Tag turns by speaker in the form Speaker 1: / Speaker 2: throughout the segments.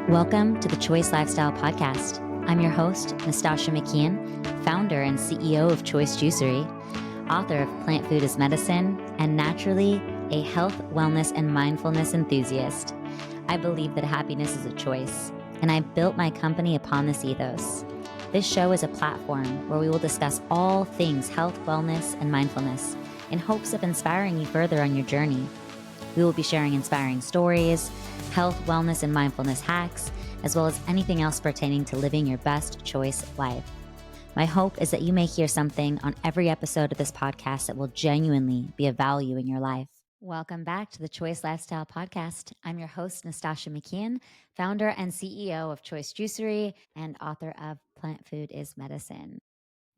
Speaker 1: Welcome to the Choice Lifestyle Podcast. I'm your host, Nastasha McKeon, founder and CEO of Choice Juicery, author of Plant Food is Medicine, and naturally a health, wellness, and mindfulness enthusiast. I believe that happiness is a choice, and I built my company upon this ethos. This show is a platform where we will discuss all things health, wellness, and mindfulness in hopes of inspiring you further on your journey. We will be sharing inspiring stories, health, wellness, and mindfulness hacks, as well as anything else pertaining to living your best choice life. My hope is that you may hear something on every episode of this podcast that will genuinely be of value in your life. Welcome back to the Choice Lifestyle Podcast. I'm your host, Nastasha McKeon, founder and CEO of Choice Juicery and author of Plant Food is Medicine.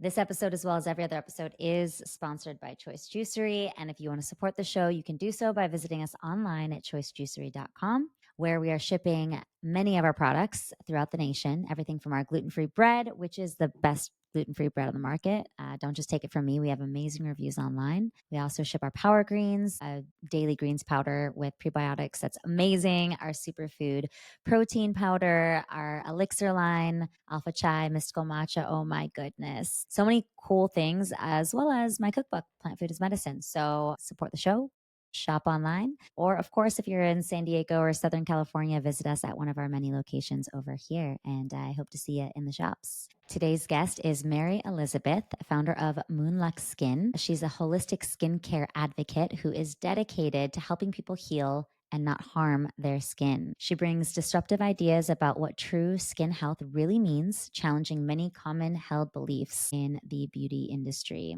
Speaker 1: This episode, as well as every other episode, is sponsored by Choice Juicery. And if you want to support the show, you can do so by visiting us online at choicejuicery.com, where we are shipping many of our products throughout the nation. Everything from our gluten-free bread, which is the best gluten-free bread on the market. Don't just take it from me. We have amazing reviews online. We also ship our Power Greens, a daily greens powder with prebiotics that's amazing, our superfood protein powder, our elixir line, alpha chai, mystical matcha. Oh my goodness. So many cool things, as well as my cookbook, Plant Food is Medicine. So support the show, shop online, or of course, if you're in San Diego or Southern California, visit us at one of our many locations over here. And I hope to see you in the shops. Today's guest is Mary Elizabeth, founder of Moonlux Skin. She's a holistic skincare advocate who is dedicated to helping people heal and not harm their skin. She brings disruptive ideas about what true skin health really means, challenging many common held beliefs in the beauty industry.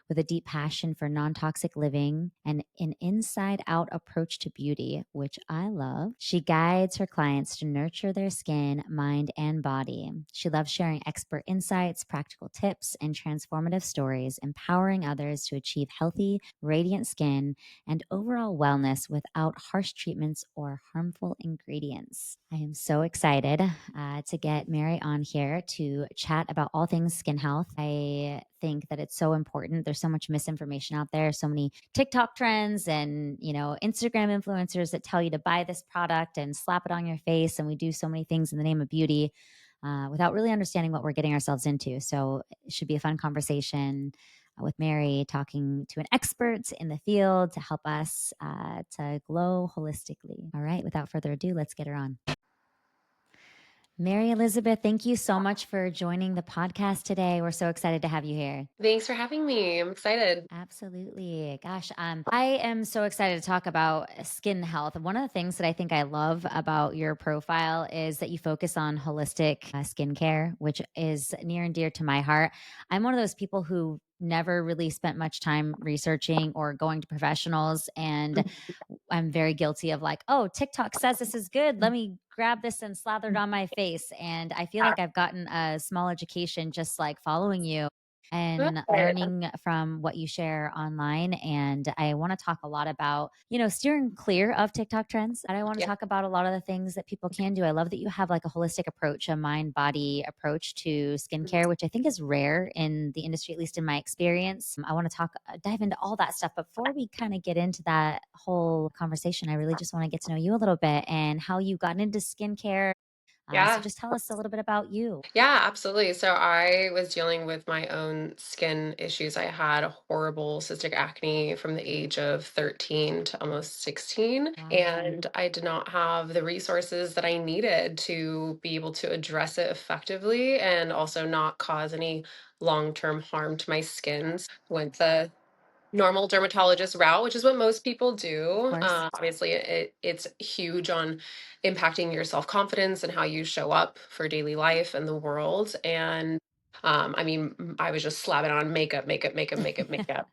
Speaker 1: With a deep passion for non-toxic living and an inside-out approach to beauty, which I love, she guides her clients to nurture their skin, mind, and body. She loves sharing expert insights, practical tips, and transformative stories, empowering others to achieve healthy, radiant skin and overall wellness without harsh treatments or harmful ingredients. I am so excited to get Mary on here to chat about all things skin health. I think that it's so important. There's so much misinformation out there, so many TikTok trends and, Instagram influencers that tell you to buy this product and slap it on your face. And we do so many things in the name of beauty without really understanding what we're getting ourselves into. So it should be a fun conversation with Mary, talking to an expert in the field to help us to glow holistically. All right, without further ado, let's get her on. Mary Elizabeth, thank you so much for joining the podcast today. We're so excited to have you here.
Speaker 2: Thanks for having me. I'm excited.
Speaker 1: Absolutely. Gosh, I am so excited to talk about skin health. One of the things that I think I love about your profile is that you focus on holistic skincare, which is near and dear to my heart. I'm one of those people who never really spent much time researching or going to professionals. And I'm very guilty of like, oh, TikTok says this is good. Let me grab this and slather it on my face. And I feel like I've gotten a small education just like following you and learning from what you share online. And I want to talk a lot about, steering clear of TikTok trends. And I want to talk about a lot of the things that people can do. I love that you have like a holistic approach, a mind body approach to skincare, which I think is rare in the industry, at least in my experience. I want to dive into all that stuff. But before we kind of get into that whole conversation, I really just want to get to know you a little bit and how you got into skincare. So just tell us a little bit about you.
Speaker 2: Yeah, absolutely. So I was dealing with my own skin issues. I had horrible cystic acne from the age of 13 to almost 16.
Speaker 1: Wow.
Speaker 2: And I did not have the resources that I needed to be able to address it effectively and also not cause any long-term harm to my skin. Went the normal dermatologist route, which is what most people do. Obviously, it's huge on impacting your self confidence and how you show up for daily life and the world. And I was just slapping on makeup.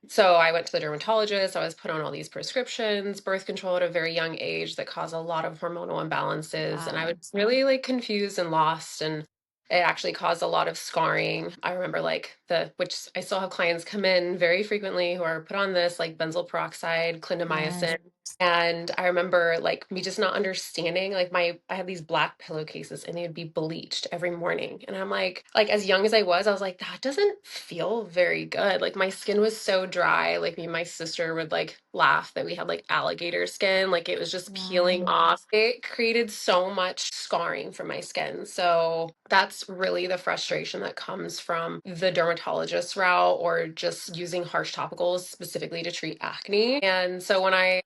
Speaker 2: So I went to the dermatologist. I was put on all these prescriptions, birth control at a very young age that caused a lot of hormonal imbalances. And I
Speaker 1: Wow.
Speaker 2: was really like confused and lost. And it actually caused a lot of scarring. I remember like which I still have clients come in very frequently who are put on this like benzoyl peroxide,
Speaker 1: Yes.
Speaker 2: clindamycin. And I remember like me just not understanding, like I had these black pillowcases and they would be bleached every morning. And I'm like as young as I was like, that doesn't feel very good. Like my skin was so dry. Like me and my sister would like laugh that we had like alligator skin. Like it was just peeling
Speaker 1: Wow.
Speaker 2: off. It created so much scarring for my skin. So that's really the frustration that comes from the dermatologist route or just using harsh topicals specifically to treat acne. And so when I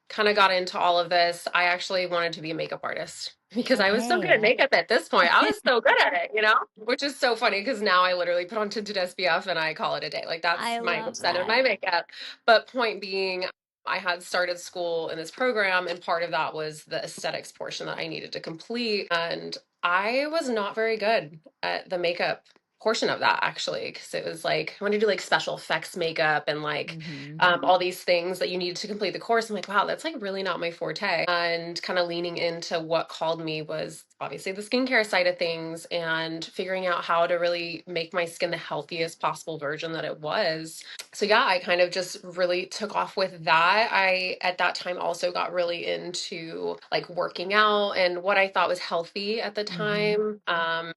Speaker 2: kind of got into all of this, I actually wanted to be a makeup artist because I was so good at
Speaker 1: Okay.
Speaker 2: makeup at this point. I was so good at it, which is so funny because now I literally put on tinted SPF and I call it a day. Like that's
Speaker 1: I
Speaker 2: my
Speaker 1: love
Speaker 2: extent of
Speaker 1: that.
Speaker 2: my makeup. But point being, I had started school in this program, and part of that was the aesthetics portion that I needed to complete. And I was not very good at the makeup portion of that actually, because it was like I wanted to do like special effects makeup and like
Speaker 1: Mm-hmm.
Speaker 2: all these things that you needed to complete the course. I'm like, wow, that's like really not my forte. And kind of leaning into what called me was obviously the skincare side of things and figuring out how to really make my skin the healthiest possible version that it was. So yeah, I kind of just really took off with that. I at that time also got really into like working out and what I thought was healthy at the
Speaker 1: Mm-hmm.
Speaker 2: time.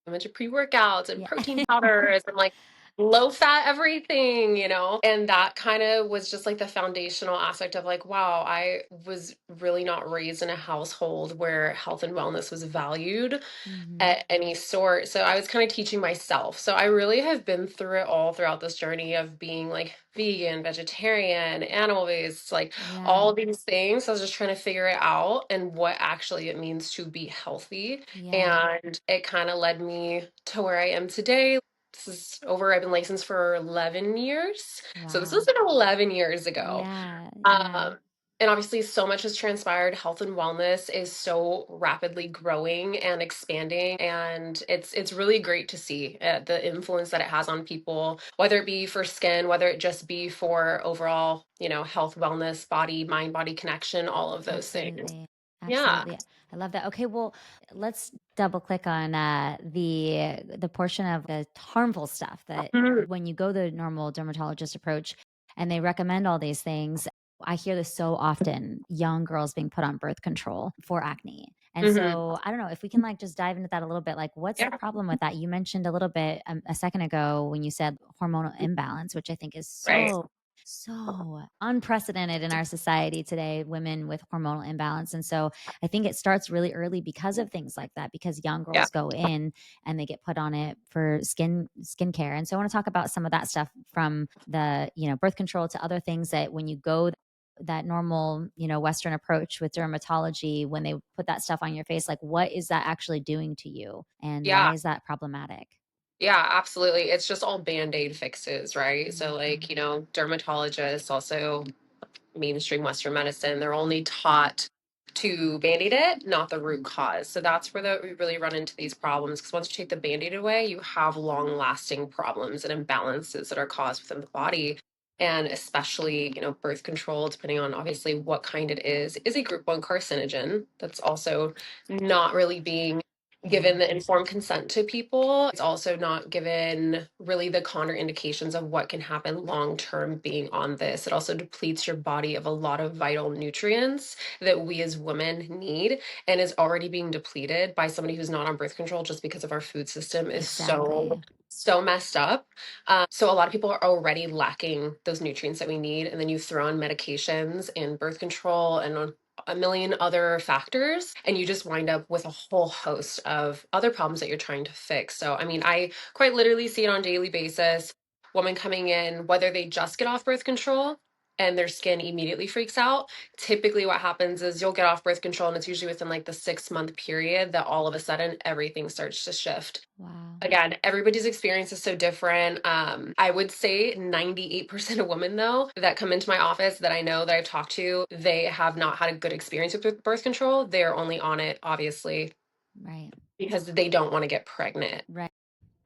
Speaker 2: A bunch of pre-workouts and
Speaker 1: Yeah.
Speaker 2: protein powders and like low fat everything. And that kind of was just like the foundational aspect of like, wow, I was really not raised in a household where health and wellness was valued
Speaker 1: Mm-hmm.
Speaker 2: at any sort. So I was kind of teaching myself. So I really have been through it all throughout this journey of being like vegan, vegetarian, animal based, like
Speaker 1: Yeah.
Speaker 2: all these things. So I was just trying to figure it out and what actually it means to be healthy.
Speaker 1: Yeah.
Speaker 2: And it kind of led me to where I am today. I've been licensed for 11 years. So this was
Speaker 1: Wow.
Speaker 2: 11 years ago.
Speaker 1: Yeah. Yeah.
Speaker 2: Um, and obviously, so much has transpired. Health and wellness is so rapidly growing and expanding, and it's really great to see the influence that it has on people, whether it be for skin, whether it just be for overall, health, wellness, body, mind, body connection, all of those things.
Speaker 1: Absolutely.
Speaker 2: Yeah.
Speaker 1: Absolutely. I love that. Okay, well, let's double click on the portion of the harmful stuff that
Speaker 2: Mhm.
Speaker 1: when you go the normal dermatologist approach and they recommend all these things, I hear this so often, young girls being put on birth control for acne. And
Speaker 2: Mhm.
Speaker 1: so I don't know if we can like just dive into that a little bit. Like, what's the
Speaker 2: Yeah.
Speaker 1: problem with that? You mentioned a little bit a second ago when you said hormonal imbalance, which I think is
Speaker 2: Right.
Speaker 1: so unprecedented in our society today, women with hormonal imbalance. And so I think it starts really early because of things like that, because young
Speaker 2: Yeah.
Speaker 1: girls go in and they get put on it for skincare. And so I want to talk about some of that stuff from the, birth control to other things that when you go that normal, Western approach with dermatology, when they put that stuff on your face, like what is that actually doing to you? And why
Speaker 2: Yeah.
Speaker 1: is that problematic?
Speaker 2: Yeah, absolutely. It's just all band-aid fixes, right? So
Speaker 1: Mhm.
Speaker 2: like, dermatologists, also mainstream Western medicine, they're only taught to band-aid it, not the root cause. So that's where we really run into these problems because once you take the band-aid away, you have long-lasting problems and imbalances that are caused within the body. And especially, birth control, depending on obviously what kind it is a group one carcinogen that's also not really being
Speaker 1: Yeah.
Speaker 2: given the informed consent to people. It's also not given really the contraindications of what can happen long term being on this. It also depletes your body of a lot of vital nutrients that we as women need and is already being depleted by somebody who's not on birth control just because of our food system is
Speaker 1: Exactly.
Speaker 2: so messed up. So a lot of people are already lacking those nutrients that we need, and then you throw on medications and birth control and on a million other factors, and you just wind up with a whole host of other problems that you're trying to fix. So, I mean, I quite literally see it on a daily basis. Women coming in, whether they just get off birth control and their skin immediately freaks out. Typically, what happens is you'll get off birth control, and it's usually within like the 6 month period that all of a sudden everything starts to shift.
Speaker 1: Wow.
Speaker 2: Again, everybody's experience is so different. I would say 98% of women, though, that come into my office that I know that I've talked to, they have not had a good experience with birth control. They're only on it, obviously,
Speaker 1: Right.
Speaker 2: because they don't want to get pregnant.
Speaker 1: Right.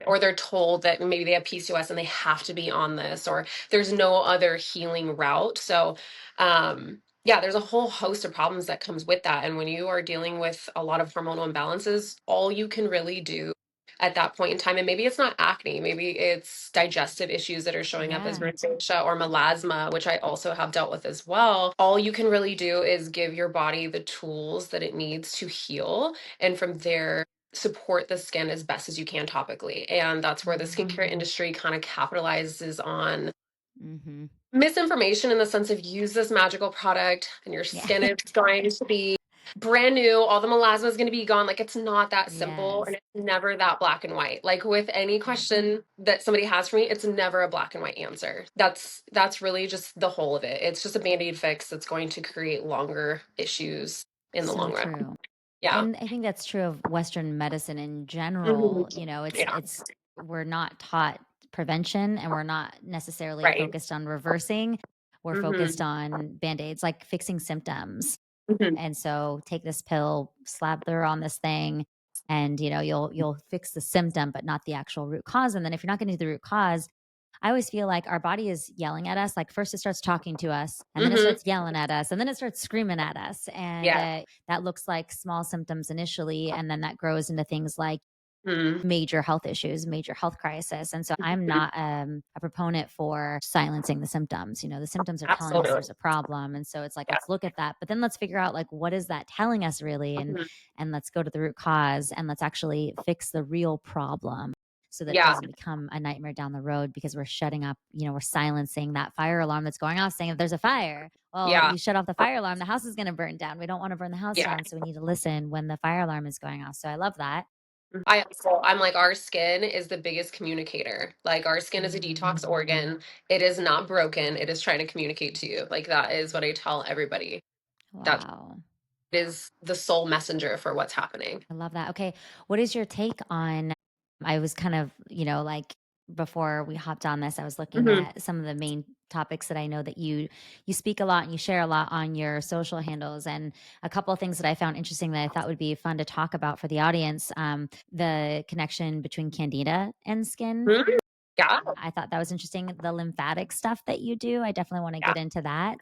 Speaker 2: Or they're told that maybe they have PCOS and they have to be on this, or there's no other healing route. So, yeah, there's a whole host of problems that comes with that. And when you are dealing with a lot of hormonal imbalances, all you can really do at that point in time. And maybe it's not acne, maybe it's digestive issues that are showing up as
Speaker 1: Yeah.
Speaker 2: rosacea or melasma, which I also have dealt with as well. All you can really do is give your body the tools that it needs to heal. And from there, support the skin as best as you can topically. And that's where the
Speaker 1: Mm-hmm.
Speaker 2: skincare industry kind of capitalizes on
Speaker 1: Mm-hmm.
Speaker 2: misinformation in the sense of use this magical product and your
Speaker 1: Yeah.
Speaker 2: skin is going to be brand new, all the melasma is going to be gone. Like, it's not that simple,
Speaker 1: Yes.
Speaker 2: and it's never that black and white. Like with any question that somebody has for me, it's never a black and white answer. That's really just the whole of it. It's just a band-aid fix that's going to create longer issues in the
Speaker 1: So
Speaker 2: long run.
Speaker 1: true.
Speaker 2: Yeah.
Speaker 1: And I think that's true of Western medicine in
Speaker 2: Hmm.
Speaker 1: general. It's
Speaker 2: Yeah.
Speaker 1: we're not taught prevention, and we're not necessarily
Speaker 2: Right.
Speaker 1: focused on reversing. We're focused
Speaker 2: Hmm.
Speaker 1: on band-aids, like fixing symptoms.
Speaker 2: Hmm.
Speaker 1: And so take this pill, slather on this thing, and you'll fix the symptom, but not the actual root cause. And then if you're not going to do the root cause, I always feel like our body is yelling at us. Like first it starts talking to us, and then it
Speaker 2: Hmm.
Speaker 1: starts yelling at us, and then it starts screaming at us. And
Speaker 2: Yeah.
Speaker 1: that looks like small symptoms initially, and then that grows into things like
Speaker 2: Hmm.
Speaker 1: major health issues, major health crisis. And so I'm not a proponent for silencing the symptoms. The symptoms are telling us
Speaker 2: Absolutely.
Speaker 1: there's a problem. And so it's like,
Speaker 2: Yeah.
Speaker 1: let's look at that, but then let's figure out like, what is that telling us really?
Speaker 2: Mhm.
Speaker 1: And let's go to the root cause, and let's actually fix the real problem, so that it
Speaker 2: Yeah.
Speaker 1: doesn't become a nightmare down the road, because we're shutting up, we're silencing that fire alarm that's going off, saying if there's a fire, well, if
Speaker 2: Yeah.
Speaker 1: you shut off the fire alarm, the house is going to burn down. We don't want to burn the house
Speaker 2: Yeah.
Speaker 1: down. So we need to listen when the fire alarm is going off. So I love that.
Speaker 2: I'm like, our skin is the biggest communicator. Like, our skin is a
Speaker 1: Mm,
Speaker 2: detox organ. It is not broken. It is trying to communicate to you. Like, that is what I tell everybody. That
Speaker 1: wow.
Speaker 2: is the sole messenger for what's happening.
Speaker 1: I love that. Okay. What is your take on? I was kind of, like before we hopped on this, I was looking
Speaker 2: Hmm.
Speaker 1: at some of the main topics that I know that you speak a lot and you share a lot on your social handles, and a couple of things that I found interesting that I thought would be fun to talk about for the audience. The connection between candida and skin.
Speaker 2: Mhm. Yeah.
Speaker 1: I thought that was interesting. The lymphatic stuff that you do, I definitely want to
Speaker 2: Yeah.
Speaker 1: get into that.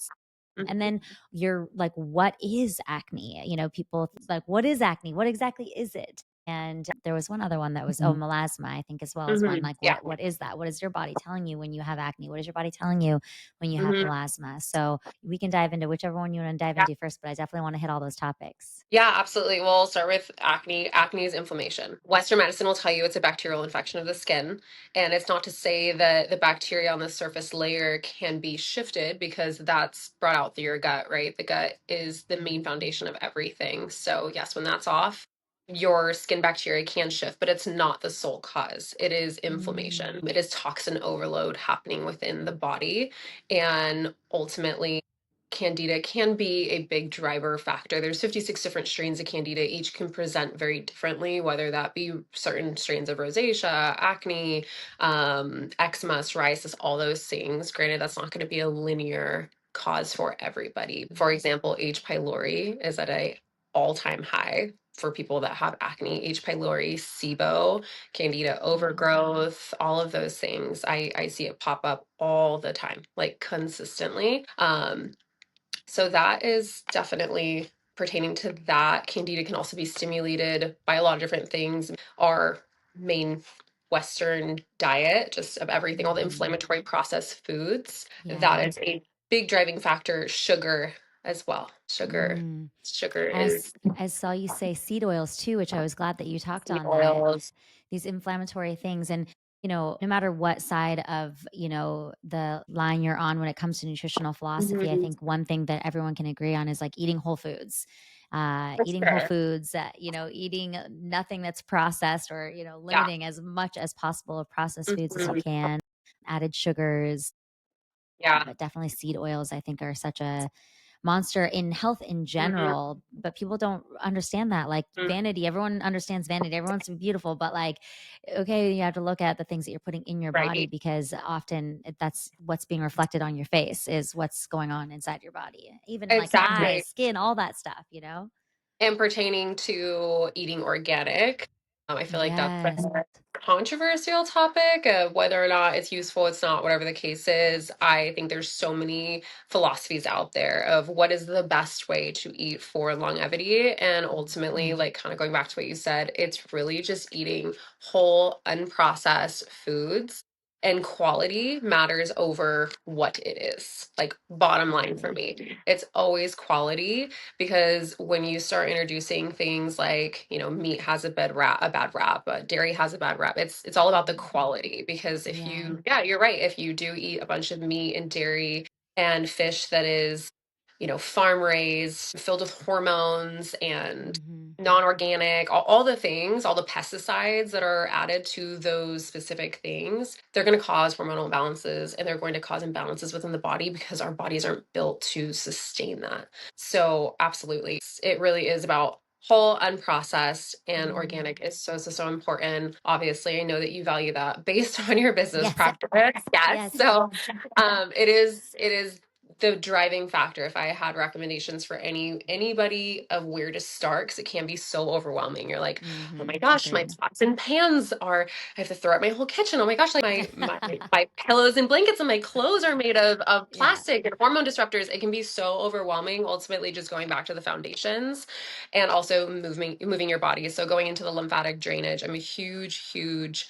Speaker 1: And
Speaker 2: Mhm.
Speaker 1: then you're like, what is acne? People like, what is acne? What exactly is it? And there was one other one that was, melasma, I think, as well as one.
Speaker 2: Mhm.
Speaker 1: Like,
Speaker 2: Yeah.
Speaker 1: what is that? What is your body telling you when you have acne? What is your body telling you when you have
Speaker 2: Mhm.
Speaker 1: melasma? So we can dive into whichever one you want to dive
Speaker 2: Yeah.
Speaker 1: into first, but I definitely want to hit all those topics.
Speaker 2: Yeah, absolutely. We'll start with acne. Acne is inflammation. Western medicine will tell you it's a bacterial infection of the skin. And it's not to say that the bacteria on the surface layer can be shifted, because that's brought out through your gut, right? The gut is the main foundation of everything. So, yes, when that's off, your skin bacteria can shift, but it's not the sole cause. It is inflammation,
Speaker 1: Mm,
Speaker 2: it is toxin overload happening within the body. And ultimately, Candida can be a big driver factor. There's 56 different strains of Candida. Each can present very differently, whether that be certain strains of rosacea, acne, eczema, psoriasis, all those things. Granted, that's not going to be a linear cause for everybody. For example, H. pylori is at a all-time high for people that have acne. H. pylori, SIBO, Candida
Speaker 1: yeah.
Speaker 2: overgrowth, all of those things. I see it pop up all the time, like consistently. So that is definitely pertaining to that. Candida can also be stimulated by a lot of different things. Our main Western diet, just of everything, all the
Speaker 1: Hmm.
Speaker 2: inflammatory processed foods,
Speaker 1: Yeah.
Speaker 2: that is a big driving factor. Sugar as well.
Speaker 1: Mm.
Speaker 2: Sugar
Speaker 1: I
Speaker 2: is
Speaker 1: I saw you say seed oils too, which I was glad that you talked
Speaker 2: seed
Speaker 1: on that.
Speaker 2: oils.
Speaker 1: These inflammatory things, and no matter what side of the line you're on when it comes to nutritional philosophy, I
Speaker 2: Mhm.
Speaker 1: think one thing that everyone can agree on is like eating whole foods.
Speaker 2: For
Speaker 1: Eating whole
Speaker 2: sure.
Speaker 1: foods, eating nothing that's processed, or
Speaker 2: Yeah.
Speaker 1: limiting as much as possible of processed foods as you
Speaker 2: Mhm.
Speaker 1: can. Added sugars,
Speaker 2: Yeah.
Speaker 1: but definitely seed oils, I think, are such a monster in health in
Speaker 2: Mhm.
Speaker 1: general. But people don't understand that. Like
Speaker 2: Mhm.
Speaker 1: vanity, everyone understands vanity. Everyone wants to be beautiful, but like, okay, you have to look at the things that you're putting in your body,
Speaker 2: Right.
Speaker 1: because often that's what's being reflected on your face, is what's going on inside your body, even like
Speaker 2: Exactly.
Speaker 1: eyes, skin, all that stuff.
Speaker 2: And pertaining to eating organic, I feel like that's
Speaker 1: Yes.
Speaker 2: a controversial topic, whether or not it's useful, it's not, whatever the case is. I think there's so many philosophies out there of what is the best way to eat for longevity. And ultimately, like kind of going back to what you said, it's really just eating whole, unprocessed foods. And quality matters over what it is. Like, bottom line for me, it's always quality, because when you start introducing things like, meat has a bad rap, dairy has a bad rap. It's all about the quality, because if
Speaker 1: Yeah.
Speaker 2: you, yeah, you're right. If you do eat a bunch of meat and dairy and fish that is, farm raised, filled with hormones and
Speaker 1: Mm-hmm.
Speaker 2: non-organic, all the things, all the pesticides that are added to those specific things, they're going to cause hormonal imbalances, and they're going to cause imbalances within the body, because our bodies aren't built to sustain that. So absolutely, it really is about whole, unprocessed, and
Speaker 1: Mm.
Speaker 2: organic is so important. Obviously, I know that you value that based on your business
Speaker 1: Yes.
Speaker 2: practice. Yes.
Speaker 1: Yes.
Speaker 2: So it is the driving factor. If I had recommendations for anybody of where to start, because it can be so overwhelming. You're like, oh
Speaker 1: Mm-hmm.
Speaker 2: my gosh, my
Speaker 1: Agreed.
Speaker 2: pots and pans are, I have to throw out my whole kitchen. Oh my gosh, like my pillows and blankets and my clothes are made of
Speaker 1: Yeah.
Speaker 2: plastic and hormone disruptors. It can be so overwhelming. Ultimately, just going back to the foundations, and also moving your body. So going into the lymphatic drainage, I'm a huge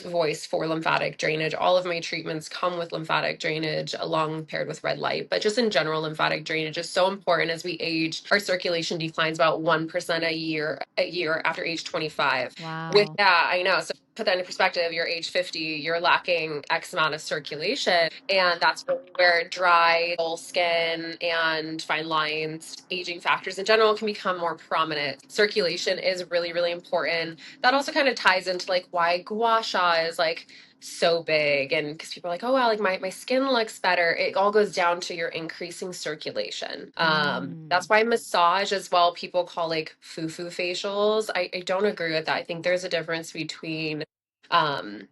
Speaker 2: voice for lymphatic drainage. All of my treatments come with lymphatic drainage along paired with red light. But just in general, lymphatic drainage is so important. As we age, our circulation declines about 1% a year after age 25.
Speaker 1: Wow.
Speaker 2: Yeah, I know. So put that into perspective, you're age 50, you're lacking X amount of circulation. And that's really where dry, dull skin and fine lines, aging factors in general can become more prominent. Circulation is really important. That also kind of ties into like why gua sha is like so big, and because people are like, oh wow, like my skin looks better. It all goes down to your increasing circulation. That's
Speaker 1: Mm.
Speaker 2: why massage as well, people call like foo-foo facials. I don't agree with that. I think there's a difference between um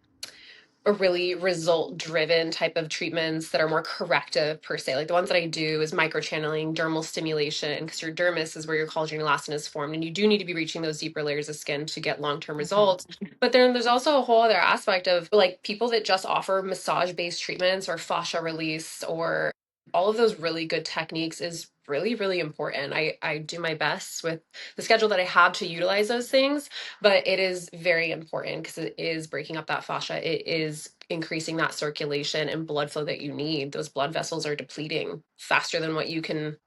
Speaker 2: a really result driven type of treatments that are more corrective per se. Like the ones that I do is microchanneling, dermal stimulation, because your dermis is where your collagen and elastin is formed. And you do need to be reaching those deeper layers of skin to get long-term
Speaker 1: Okay.
Speaker 2: results. But then there's also a whole other aspect of like people that just offer massage-based treatments or fascia release or all of those really good techniques is really important. I do my best with the schedule that I have to utilize those things, but it is very important because it is breaking up that fascia. It is increasing that circulation and blood flow that you need. Those blood vessels are depleting faster than what you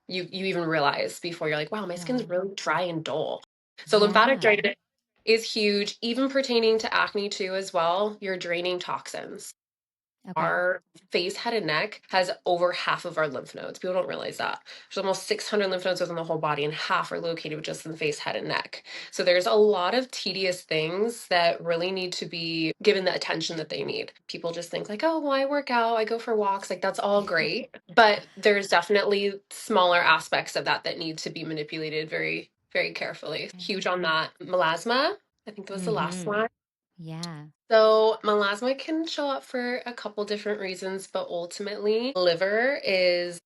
Speaker 2: even realize before you're like, wow, my skin's
Speaker 1: Yeah.
Speaker 2: really dry and dull. So lymphatic
Speaker 1: Yeah.
Speaker 2: drainage is huge, even pertaining to acne too as well. You're draining toxins.
Speaker 1: Okay.
Speaker 2: Our face, head, and neck has over half of our lymph nodes. People don't realize that. There's almost 600 lymph nodes within the whole body, and half are located just in the face, head, and neck. So there's a lot of tedious things that really need to be given the attention that they need. People just think like, oh, well, I work out, I go for walks, like that's all great. But there's definitely smaller aspects of that that need to be manipulated very carefully. Huge on that. Melasma, I think that was the last
Speaker 1: Mm-hmm.
Speaker 2: one.
Speaker 1: Yeah.
Speaker 2: So melasma can show up for a couple different reasons, but ultimately, liver is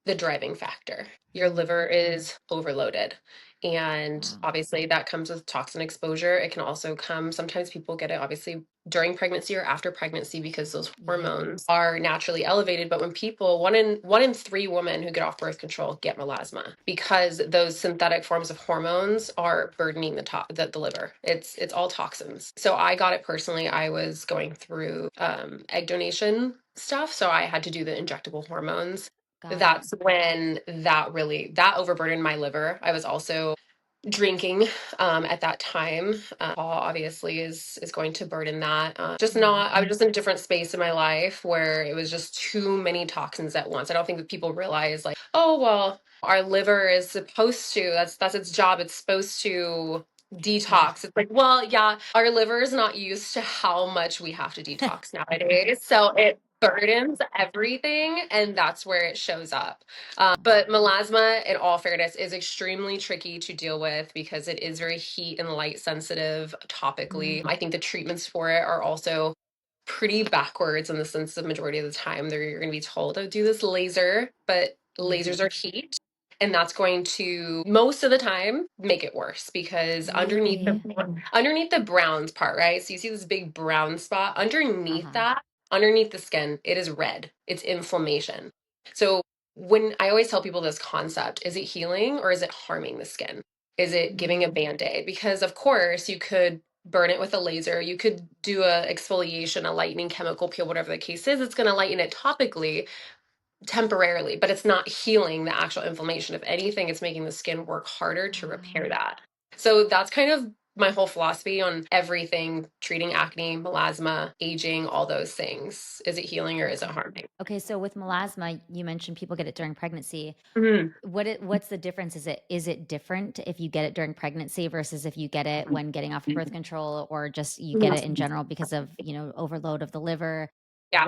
Speaker 2: the driving factor. Your
Speaker 1: Mm.
Speaker 2: liver is overloaded. And
Speaker 1: Wow.
Speaker 2: obviously, that comes with toxin exposure. It can also come, sometimes people get it obviously during pregnancy or after pregnancy because those
Speaker 1: Yeah.
Speaker 2: hormones are naturally elevated. But when people, one in three women who get off birth control get melasma because those synthetic forms of hormones are burdening the liver. It's all toxins. So I got it personally. I was going through egg donation stuff. So I had to do the injectable hormones.
Speaker 1: Got it.
Speaker 2: That's when that overburdened my liver. I was also drinking at that time. Alcohol obviously is going to burden that. Just
Speaker 1: Mm.
Speaker 2: not. I was just in a different space in my life where it was just too many toxins at once. I don't think that people realize like, oh well, our liver is supposed to. That's its job. It's supposed to detox. It's like, well, yeah, our liver is not used to how much we have to detox nowadays, so it burdens everything, and that's where it shows up. But melasma, in all fairness, is extremely tricky to deal with because it is very heat and light sensitive topically.
Speaker 1: Mm.
Speaker 2: I think the treatments for it are also pretty backwards in the sense of majority of the time you're going to be told, oh, do this laser, but
Speaker 1: Mm-hmm.
Speaker 2: lasers are heat. And that's going to most of the time make it worse because
Speaker 1: Really?
Speaker 2: underneath the browns part, right? So you see this big brown spot underneath
Speaker 1: Uh-huh.
Speaker 2: that, underneath the skin, it is red. It's inflammation. So when I always tell people this concept, is it healing or is it harming the skin? Is it giving a
Speaker 1: Mm.
Speaker 2: band-aid? Because of course you could burn it with a laser, you could do a exfoliation, a lightening chemical peel, whatever the case is, it's going to lighten it topically temporarily, but it's not healing the actual inflammation. If anything, it's making the skin work harder to repair
Speaker 1: Wow.
Speaker 2: that. So that's kind of my whole philosophy on everything treating acne, melasma, aging, all those things. Is it healing or is it
Speaker 1: Okay.
Speaker 2: harming?
Speaker 1: Okay, so with melasma, you mentioned people get it during pregnancy.
Speaker 2: Mhm.
Speaker 1: What's the difference? Is it different if you get it during pregnancy versus if you get it when getting off of birth control, or just you get it in general because of, overload of the liver?
Speaker 2: Yeah.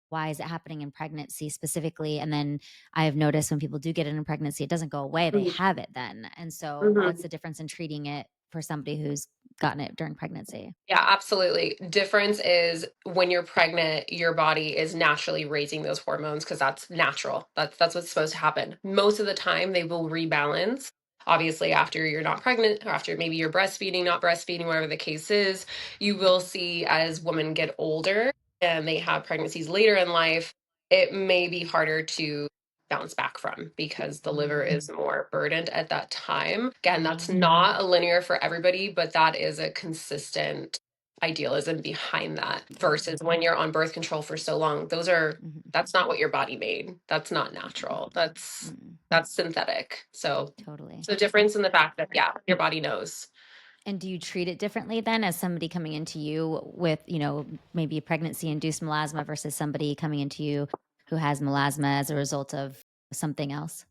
Speaker 1: Why is it happening in pregnancy specifically? And then I've noticed when people do get it in pregnancy, it doesn't go away. They
Speaker 2: Mhm.
Speaker 1: have it then. And so what's
Speaker 2: Mhm.
Speaker 1: the difference in treating it for somebody who's gotten it during pregnancy?
Speaker 2: Yeah, absolutely. Difference is when you're pregnant, your body is naturally raising those hormones because that's natural. That's what's supposed to happen. Most of the time they will rebalance. Obviously, after you're not pregnant, or after maybe you're breastfeeding, not breastfeeding, whatever the case is, you will see as women get older and they have pregnancies later in life, it may be harder to bounce back from because the liver
Speaker 1: Mm,
Speaker 2: is more burdened at that time. Again, that's
Speaker 1: wow.
Speaker 2: not a linear for everybody, but that is a consistent idealism behind that
Speaker 1: Yeah.
Speaker 2: versus when you're on birth control for so long.
Speaker 1: Mhm.
Speaker 2: That's not what your body made. That's not
Speaker 1: Mm-mm.
Speaker 2: natural. That's
Speaker 1: Mm-mm.
Speaker 2: that's synthetic. So
Speaker 1: Totally.
Speaker 2: so difference in the fact that yeah, your body knows.
Speaker 1: And do you treat it differently then as somebody coming into you with, maybe a pregnancy induced melasma versus somebody coming into you who has melasma as a result of something else?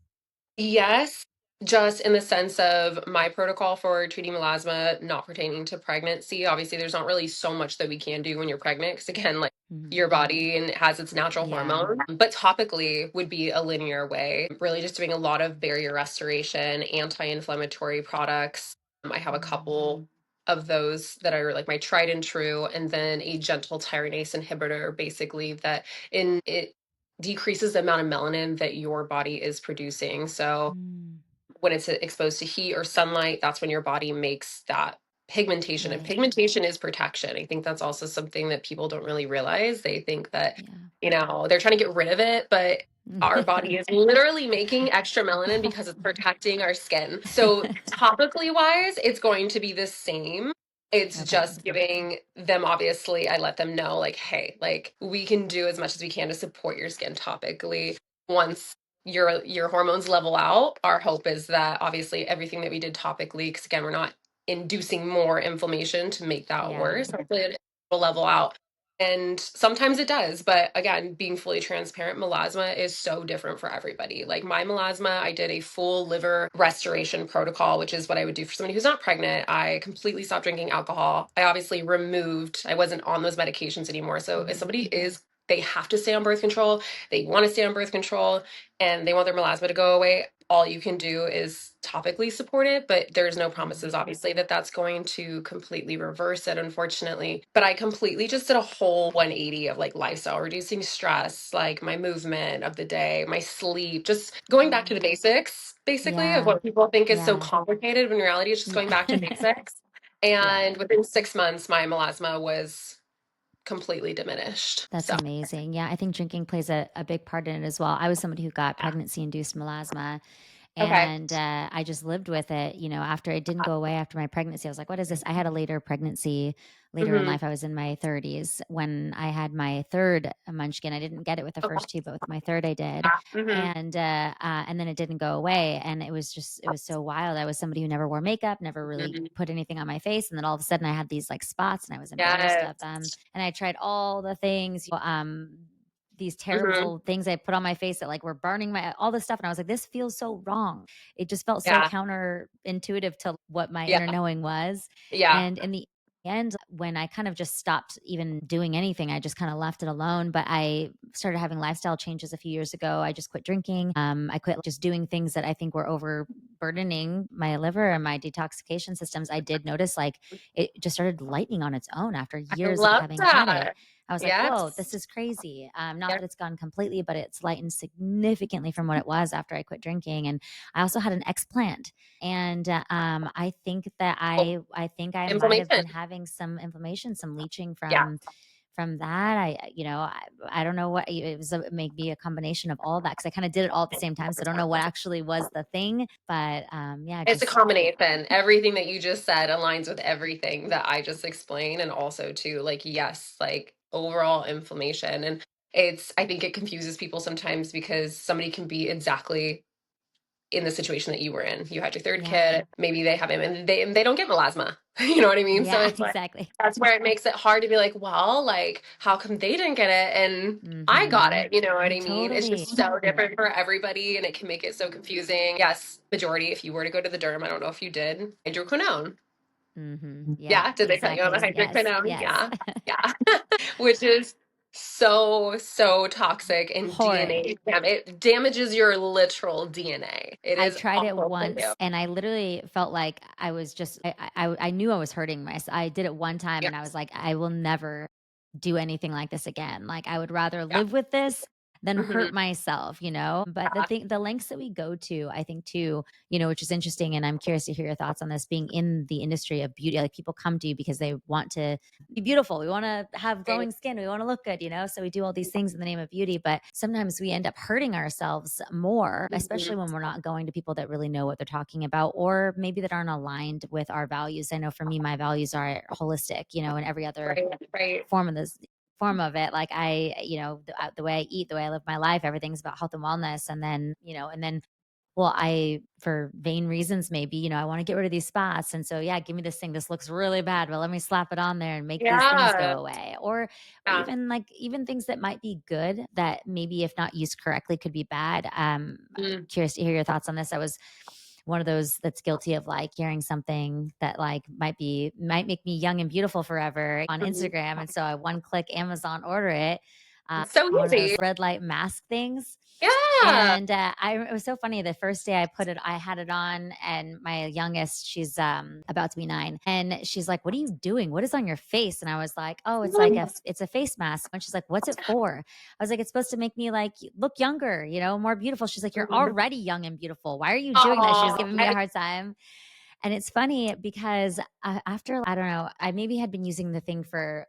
Speaker 2: Yes, just in the sense of my protocol for treating melasma not pertaining to pregnancy. Obviously, there's not really so much that we can do when you're pregnant because again, like
Speaker 1: Mhm.
Speaker 2: your body and it has its natural
Speaker 1: Yeah.
Speaker 2: hormone. But topically would be a linear way. Really just doing a lot of barrier restoration, anti-inflammatory products. I have a
Speaker 1: Mm.
Speaker 2: couple of those that are like my tried and true, and then a gentle tyrosine inhibitor, basically that in it decreases the amount of melanin that your body is producing. So
Speaker 1: Mm.
Speaker 2: when it's exposed to heat or sunlight, that's when your body makes that pigmentation. And
Speaker 1: Right.
Speaker 2: pigmentation is protection. I think that's also something that people don't really realize. They think that,
Speaker 1: Yeah.
Speaker 2: they're trying to get rid of it, but our body is literally making extra melanin because it's protecting our skin. So topically wise, it's going to be the same. It's
Speaker 1: Okay.
Speaker 2: just giving them, obviously, I let them know, like, hey, like we can do as much as we can to support your skin topically. Once your hormones level out, our hope is that obviously everything that we did topically, because again, we're not inducing more inflammation to make that
Speaker 1: Yeah.
Speaker 2: worse. Hopefully it will level out. And sometimes it does, but again, being fully transparent, melasma is so different for everybody. Like my melasma, I did a full liver restoration protocol, which is what I would do for somebody who's not pregnant. I completely stopped drinking alcohol. I obviously I wasn't on those medications anymore. So if
Speaker 1: Mhm.
Speaker 2: somebody they have to stay on birth control, they want to stay on birth control, and they want their melasma to go away, all you can do is topically support it, but there's no
Speaker 1: Mhm.
Speaker 2: promises, obviously, that that's going to completely reverse it, unfortunately. But I completely just did a whole 180 of like lifestyle, reducing stress, like my movement of the day, my sleep, just going back to
Speaker 1: Wow.
Speaker 2: the basics, basically, of
Speaker 1: Yeah.
Speaker 2: what people think is so
Speaker 1: Yeah.
Speaker 2: complicated. When in reality, it's just
Speaker 1: Yeah.
Speaker 2: going back to basics.
Speaker 1: Yeah.
Speaker 2: And within 6 months, my melasma was completely diminished.
Speaker 1: That's
Speaker 2: So,
Speaker 1: amazing. Yeah, I think drinking plays a big part in it as well. I was somebody who got
Speaker 2: yeah.
Speaker 1: pregnancy induced melasma.
Speaker 2: Okay.
Speaker 1: And I just lived with it, after it didn't go away after my pregnancy. I was like, what is this? I had a later pregnancy later in
Speaker 2: Hmm.
Speaker 1: life. I was in my 30s when I had my third munchkin. I didn't get it with the
Speaker 2: Okay.
Speaker 1: first two, but with my third I did.
Speaker 2: Yeah. Hmm.
Speaker 1: And then it didn't go away. And it was so wild. I was somebody who never wore makeup, never really
Speaker 2: Hmm.
Speaker 1: put anything on my face. And then all of a sudden I had these like spots and I was embarrassed of
Speaker 2: Yes.
Speaker 1: them. And I tried all the things, these
Speaker 2: Hmm.
Speaker 1: terrible things I put on my face that like were burning my all this stuff. And I was like, this feels so wrong. It just felt so
Speaker 2: Yeah.
Speaker 1: counterintuitive to what my
Speaker 2: Yeah.
Speaker 1: inner knowing was.
Speaker 2: Yeah.
Speaker 1: And in the end, when I kind of just stopped even doing anything, I just kind of left it alone. But I started having lifestyle changes a few years ago. I just quit drinking. I quit just doing things that I think were overburdening my liver and my detoxification systems. I did notice like it just started lightening on its own after
Speaker 2: I
Speaker 1: years of
Speaker 2: love
Speaker 1: having had it.
Speaker 2: that.
Speaker 1: I was like, whoa, this
Speaker 2: Yes.
Speaker 1: is crazy. Not
Speaker 2: Yeah.
Speaker 1: that it's gone completely, but it's lightened significantly from what it was after I quit drinking. And I also had an explant. And I think I might have
Speaker 2: Inflammation.
Speaker 1: been having some inflammation, some leaching
Speaker 2: Yeah.
Speaker 1: from that. I don't know what it was. Maybe a combination of all that because I kind of did it all at the same time. So I don't know what actually was the thing, but yeah,
Speaker 2: It's a
Speaker 1: just
Speaker 2: combination. Everything that you just said aligns with everything that I just explained. And also, too, like, yes, like overall inflammation. And I think it confuses people sometimes because somebody can be exactly in the situation that you were in. You had your third
Speaker 1: yeah,
Speaker 2: kid, maybe they have him and they don't get melasma. You know what I mean? So
Speaker 1: yeah,
Speaker 2: it's like,
Speaker 1: exactly.
Speaker 2: that's where it makes it hard to be like, well, like, how come they didn't get it and I got
Speaker 1: Mm-hmm.
Speaker 2: it? You know what I mean? It's
Speaker 1: Totally.
Speaker 2: just so different for everybody and it can make it so confusing. Yes, majority, if you were to go to the derm, I don't know if you did, hydroquinone.
Speaker 1: Mm-hmm. Yep,
Speaker 2: Yeah, did they put you on the
Speaker 1: exactly. Yes,
Speaker 2: hydroquinone?
Speaker 1: yes.
Speaker 2: Yeah, yeah. Which is so toxic and
Speaker 1: Horrid.
Speaker 2: DNA it damages your literal DNA. It
Speaker 1: I
Speaker 2: is
Speaker 1: tried it
Speaker 2: awful for you.
Speaker 1: once and I literally felt like I was just I knew I was hurting myself. I did it one time
Speaker 2: Yeah.
Speaker 1: and I was like, I will never do anything like this again. Like I would rather
Speaker 2: Yeah.
Speaker 1: live with this than
Speaker 2: Hmm.
Speaker 1: hurt myself, you know? But the lengths that we go to, I think too, which is interesting and I'm curious to hear your thoughts on this being in the industry of beauty. Like people come to you because they want to be beautiful. We want to have glowing skin. We want to look good, So we do all these things in the name of beauty, but sometimes we end up hurting ourselves more, especially when we're not going to people that really know what they're talking about or maybe that aren't aligned with our values. I know for me, my values are holistic, and every other
Speaker 2: Right, right.
Speaker 1: form of this form of it. Like the way I eat, the way I live my life, everything's about health and wellness. And then well, for vain reasons, maybe, I want to get rid of these spots. And so, yeah, give me this thing. This looks really bad, but let me slap it on there and make these things go
Speaker 2: Yeah.
Speaker 1: away. Or
Speaker 2: Yeah.
Speaker 1: even things that might be good that maybe if not used correctly could be bad.
Speaker 2: Mm.
Speaker 1: Curious to hear your thoughts on this. I was one of those that's guilty of like hearing something that like might make me young and beautiful forever on
Speaker 2: Mhm.
Speaker 1: Instagram. And so I one click Amazon order it.
Speaker 2: It's so
Speaker 1: One of those
Speaker 2: easy.
Speaker 1: red light mask things.
Speaker 2: Yeah.
Speaker 1: And it was so funny. The first day I had it on, and my youngest, she's about to be 9, and she's like, "What are you doing? What is on your face?" And I was like, "Oh, it's a face mask." And she's like, "What's it for?" I was like, "It's supposed to make me like look younger, more beautiful." She's like, "You're
Speaker 2: Mhm.
Speaker 1: already young and beautiful. Why are you doing that?" She was
Speaker 2: Oh,
Speaker 1: giving me a hard time. And it's funny because after I don't know, I maybe had been using the thing for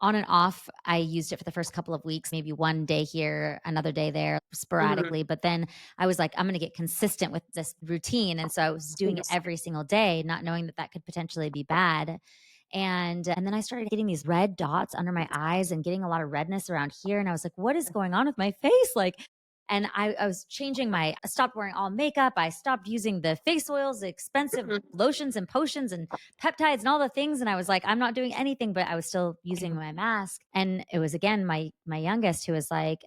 Speaker 1: on and off. I used it for the first couple of weeks, maybe one day here, another day there,
Speaker 2: mhm.
Speaker 1: sporadically. But then I was like, I'm going to get consistent with this routine. And so I was doing it every single day, not knowing that that could potentially be bad. And then I started getting these red dots under my eyes and getting a lot of redness around here. And I was like, what is going on with my face? And I was I stopped wearing all makeup. I stopped using the face oils, the expensive
Speaker 2: Mhm.
Speaker 1: lotions and potions and peptides and all the things. And I was like, I'm not doing anything, but I was still using my mask. And it was again my youngest who was like,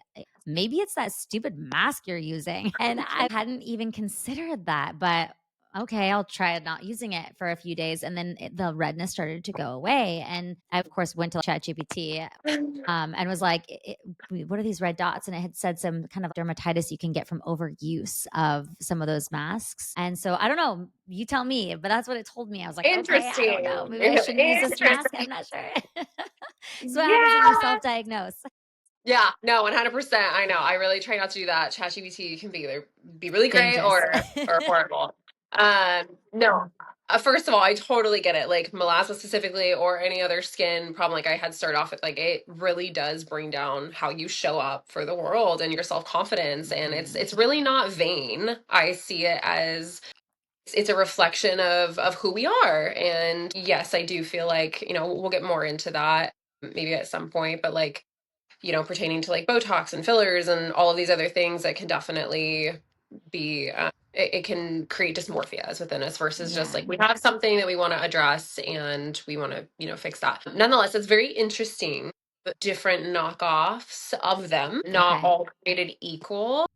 Speaker 1: maybe it's that stupid mask you're using. And I hadn't even considered that, but okay, I'll try not using it for a few days. And then the redness started to go away. And I, of course, went to ChatGPT and was like, what are these red dots? And it had said some kind of dermatitis you can get from overuse of some of those masks. And so I don't know, you tell me, but that's what it told me. I was like, okay, I don't know.
Speaker 2: Interesting.
Speaker 1: Maybe I shouldn't use this mask.
Speaker 2: Interesting.
Speaker 1: I'm not sure. So what happens when you
Speaker 2: Yeah.
Speaker 1: self-diagnose?
Speaker 2: Yeah, no, 100%. I know. I really try not to do that. ChatGPT can be either be really great
Speaker 1: Dangerous.
Speaker 2: or horrible. No. First of all, I totally get it. Like melasma specifically, or any other skin problem, like I had started off with, like it really does bring down how you show up for the world and your self confidence. And it's
Speaker 1: Mhm.
Speaker 2: it's really not vain. I see it as it's a reflection of who we are. And yes, I do feel like we'll get more into that maybe at some point, but like pertaining to like Botox and fillers and all of these other things that can definitely be, it can create dysmorphias within us versus just
Speaker 1: Yeah.
Speaker 2: like we have something that we want to address and we want to, fix that. Nonetheless, it's very interesting, but different knockoffs of them, not
Speaker 1: Okay.
Speaker 2: all created equal.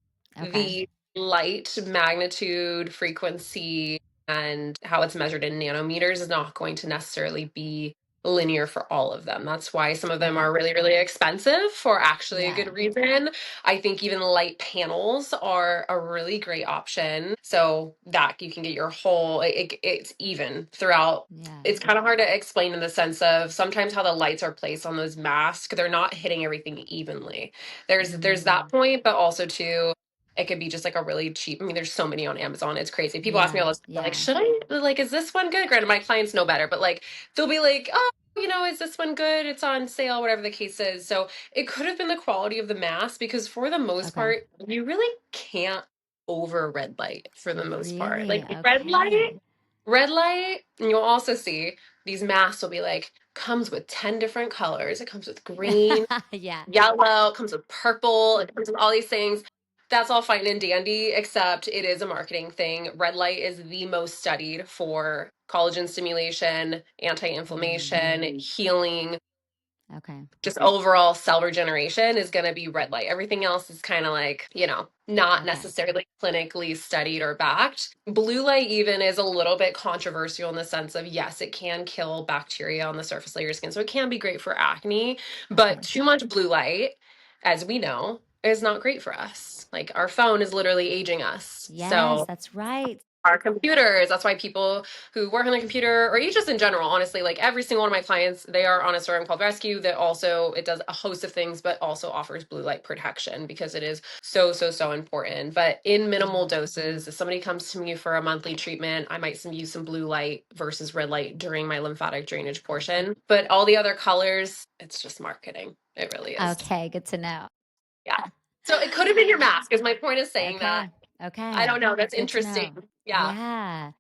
Speaker 1: Okay.
Speaker 2: The light magnitude, frequency, and how it's measured in nanometers is not going to necessarily be linear for all of them. That's why some of them are really, really expensive for actually a
Speaker 1: Yeah.
Speaker 2: good reason. I think even light panels are a really great option. So that you can get your whole, it's even throughout.
Speaker 1: Yeah.
Speaker 2: It's kind of hard to explain in the sense of sometimes how the lights are placed on those masks, they're not hitting everything evenly. There's that
Speaker 1: Mm.
Speaker 2: point, but also too, it could be just like a really cheap. I mean, there's so many on Amazon. It's crazy. People ask me
Speaker 1: Yeah.
Speaker 2: all this, like,
Speaker 1: Yeah.
Speaker 2: should I like, is this one good? Granted, my clients know better, but like they'll be like, oh, is this one good? It's on sale, whatever the case is. So it could have been the quality of the mask because for the most
Speaker 1: Okay.
Speaker 2: part, you really can't over red light for the most part.
Speaker 1: Really?
Speaker 2: Like red light,
Speaker 1: Okay.
Speaker 2: and you'll also see these masks will be like, comes with 10 different colors. It comes with green,
Speaker 1: Yeah.
Speaker 2: yellow, it comes with purple, it comes with all these things. That's all fine and dandy, except it is a marketing thing. Red light is the most studied for collagen stimulation,
Speaker 1: Mm.
Speaker 2: anti-inflammation, healing,
Speaker 1: Okay.
Speaker 2: just overall cell regeneration is going to be red light. Everything else is kind of like, not
Speaker 1: Okay.
Speaker 2: necessarily clinically studied or backed. Blue light even is a little bit controversial in the sense of yes, it can kill bacteria on the surface layer of your skin. So it can be great for acne, but
Speaker 1: Okay.
Speaker 2: too much blue light, as we know, is not great for us. Like our phone is literally aging us.
Speaker 1: Yes,
Speaker 2: So
Speaker 1: that's right.
Speaker 2: our computers. That's why people who work on the computer, or just in general, honestly, like every single one of my clients, they are on a program called Rescue that also it does a host of things, but also offers blue light protection because it is so, so, so important. But in minimal doses, if somebody comes to me for a monthly treatment, I might use some blue light versus red light during my lymphatic drainage portion. But all the other colors, it's just marketing. It really is.
Speaker 1: Okay, good to know.
Speaker 2: Yeah. So it could have been your mask, is my point of saying that.
Speaker 1: Okay.
Speaker 2: I
Speaker 1: Okay.
Speaker 2: don't know. That's
Speaker 1: Good to know.
Speaker 2: interesting. Yeah.
Speaker 1: Yeah.